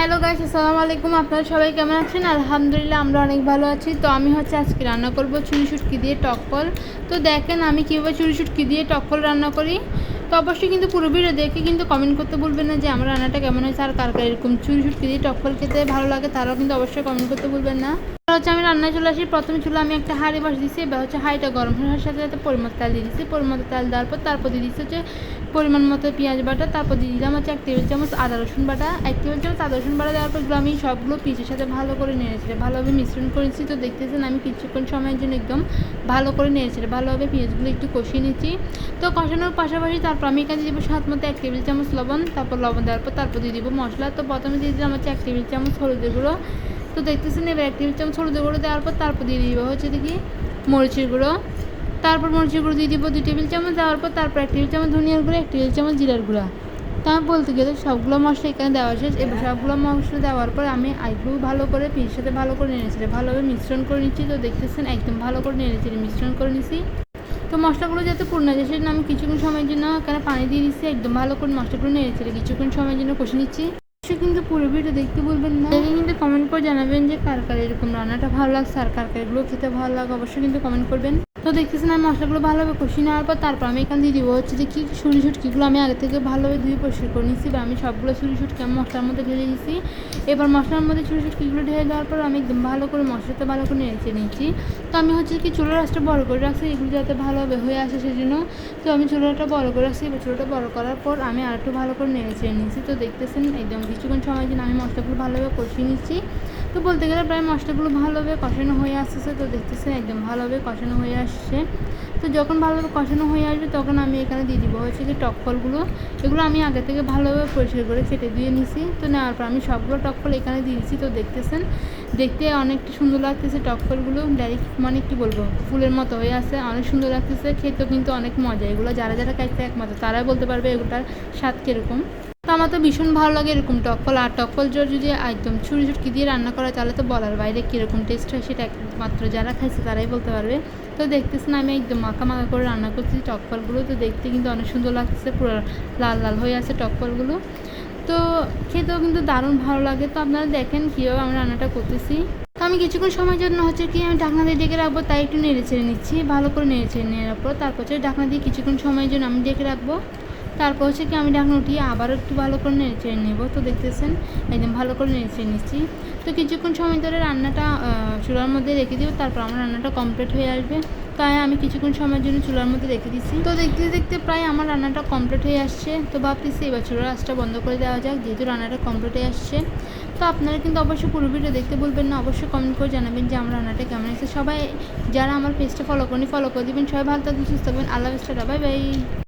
Hello guys, আসসালামু আলাইকুম। আপনারা সবাই কেমন আছেন? আলহামদুলিল্লাহ আমরা অনেক ভালো আছি। তো আমি আজকে রান্না করব চুই শুটকি দিয়ে টকফল। তো দেখেন আমি কীভাবে চুই শুটকি দিয়ে টকফল রান্না করি। তো অবশ্যই কিন্তু পুরো ভিডিও দেখে কিন্তু কমেন্ট করতে ভুলবেন না যে আমার রান্নাটা কেমন হয়েছে, আর কার কার এরকম চুই শুটকি দিয়ে টকফল খেতে ভালো লাগে তারাও কিন্তু অবশ্যই কমেন্ট করতে ভুলবেন না। আমি রান্নায় চলে আসি। প্রথমে চুলা আমি একটা হাঁড়ি বসে দিচ্ছি। এবার হাঁড়িটা গরম হওয়ার সাথে সাথে পরিমাণ তেল দিয়ে দিচ্ছি। পরিমাণ তেল দেওয়ার পর তারপর দিয়ে দিচ্ছি পরিমাণ মতো পেঁয়াজ বাটা। তারপর দিয়ে দিলাম 1 টেবিল চামচ আদা রসুন বাটা। 1 টেবিল চামচ আদা রসুন বাটা দেওয়ার পর আমি সবগুলো পিসের সাথে ভালো করে নেড়েছি, ভালোভাবে মিশ্রণ করেছি। তো দেখতেছেন আমি কিছুক্ষণ সময়ের জন্য একদম ভালো করে নেড়েছি, ভালোভাবে পেঁয়াজগুলো একটু কষিয়ে নিচ্ছি। তো কষানোর পাশাপাশি তারপর আমি এখানে দিব স্বাদ মতো 1 টেবিল চামচ লবণ। তারপর লবণ দেওয়ার পর তারপর দিয়ে দিব মশলা। তো প্রথমে দিয়ে দিলাম 1 টেবিল চামচ হলুদের গুঁড়ো। তো দেখতেছেন এবার 1 টেবিল চামচ হলুদের গুঁড়ো দেওয়ার পর তারপর দিয়ে দিব দেখি মরিচের গুঁড়ো। তারপর মরিচের গুঁড়ো দিয়ে দিব 2 টেবিল চামচ। দেওয়ার পর তারপর 1 টেবিল চামচ ধনিয়ার গুঁড়ো, 1 টেবিল চামচ জিরার গুঁড়া। তা বলতে গেলে সবগুলো মশলা এখানে দেওয়া শেষ। এবার সবগুলো মশলা দেওয়ার পর আমি আইগুলো ভালো করে পিসের সাথে ভালো করে নেড়েছি, ভালোভাবে মিশ্রণ করে নিচ্ছি। তো দেখতেছেন একদম ভালো করে নেড়েছি, মিশ্রণ করে নিচ্ছি। তো মশলাগুলো যাতে পূর্ণ যায় সেজন্য আমি কিছুক্ষণ সময়ের জন্য এখানে পানি দিয়ে দিচ্ছি। একদম ভালো করে মশলাগুলো নেড়েছি, কিছুক্ষণ সময়ের জন্য কষে নিচ্ছি। কিন্তু পুরো ভিডিও দেখতে বলবেন না, কিন্তু কমেন্ট করে জানাবেন যে কার কার এরকম রান্নাটা ভালো লাগছে আর কার কার এগুলো খেতে ভালো লাগে, অবশ্যই কিন্তু কমেন্ট করবেন। তো দেখতেছেন আমি মশলাগুলো ভালোভাবে কষিয়ে নেওয়ার পর তারপর আমি এখানে দিয়ে দিব যে কি ছুরি শুটকিগুলো আমি আগে থেকে ভালোভাবে ধুয়ে পরিষ্কার করে নিচ্ছি। বা আমি সবগুলো ছুরি শুটকি আমি মশলার মধ্যে ঢেলে দিচ্ছি। এবার মশলার মধ্যে ছুরি শুটকিগুলো ঢেলে দেওয়ার পর আমি একদম ভালো করে মশলাটা ভালো করে নেড়ে নিচ্ছি। তো আমি কি চুলার আঁচটা বড় করে রাখছি এগুলো যাতে ভালোভাবে হয়ে আসে সেজন্য। তো আমি চুলাটা বড় করে রাখছি। এবার চুলাটা বড় করার পর আমি আর একটু ভালো করে নেড়ে নিচ্ছি। তো দেখতেছেন একদম কিছুক্ষণ সময় জন্য আমি মশলাগুলো ভালোভাবে কষিয়ে নিচ্ছি। তো বলতে গেলে প্রায় মশলাগুলো ভালোভাবে কষানো হয়ে আসতেছে। তো দেখতেছেন একদম ভালোভাবে কষানো হয়ে আসছে। তো যখন ভালোভাবে কষানো হয়ে আসবে তখন আমি এখানে দিয়ে দিব কি টকফলগুলো। এগুলো আমি আগে থেকে ভালোভাবে পরিষ্কার করে কেটে দিয়ে নিছি। তো নেওয়ার পর আমি সবগুলো টকফল এখানে দিয়ে দিচ্ছি। তো দেখতেছেন দেখতে অনেকটা সুন্দর লাগতেছে টকফলগুলো, ডাইরেক্ট কী বলবো ফুলের মতো হয়ে আছে, অনেক সুন্দর লাগতেছে। খেতেও কিন্তু অনেক মজা। এগুলো যারা যারা খাইতে একমাত্র তারাই বলতে পারবে এগুলোর স্বাদ কীরকম। তো আমার তো ভীষণ ভালো লাগে এরকম টকফল। আর টকফল যদি একদম ছুরি শুটকি দিয়ে রান্না করা তাহলে তো বলার বাইরে কীরকম টেস্ট হয় সেটা একমাত্র যারা খাইছে তারাই বলতে পারবে। তো দেখতেছেন আমি একদম মাখা মাখা করে রান্না করছি টকফলগুলো। তো দেখতে কিন্তু অনেক সুন্দর লাগতেছে, পুরো লাল লাল হয়ে আছে টকফলগুলো। তো খেতেও কিন্তু দারুণ ভালো লাগে। তো আপনারা দেখেন কীভাবে আমি রান্নাটা করতেছি। তো আমি কিছুক্ষণ সময়ের জন্য আমি ঢাকনা দিয়ে ডেকে রাখবো, তাই একটু নেড়ে ছেড়ে নিচ্ছি, ভালো করে নেড়ে ছেড়ে নেওয়ার পর তারপর ঢাকনা দিয়ে কিছুক্ষণ সময়ের জন্য আমি ডেকে রাখবো। তারপর আমি ঢাকনা উঠিয়ে আবারও একটু ভালো করে নেড়ে চেড়ে নেবো। তো দেখতেছেন একদম ভালো করে নেড়ে চেড়ে নিচ্ছি। তো কিছুক্ষণ সময় ধরে রান্নাটা চুলার মধ্যে রেখে দিব, তারপর আমার রান্নাটা কমপ্লিট হয়ে আসবে। তাই আমি কিছুক্ষণ সময়ের জন্য চুলার মধ্যে রেখে দিচ্ছি। তো দেখতে দেখতে প্রায় আমার রান্নাটা কমপ্লিট হয়ে আসছে। তো ভাবতেছি এবার চুলার আঁচটা বন্ধ করে দেওয়া যাক, যেহেতু রান্নাটা কমপ্লিট হয়ে আসছে। তো আপনারা কিন্তু অবশ্যই পুরো ভিডিও দেখতে বলবেন না, অবশ্যই কমেন্ট করে জানাবেন যে আমার রান্নাটা কেমন হয়েছে। সবাই যারা আমার পেজটা ফলো করে দিবেন। সবাই ভালো থাকবেন, সুস্থ থাকবেন। আল্লাহ হাফেজ, বাই বাই।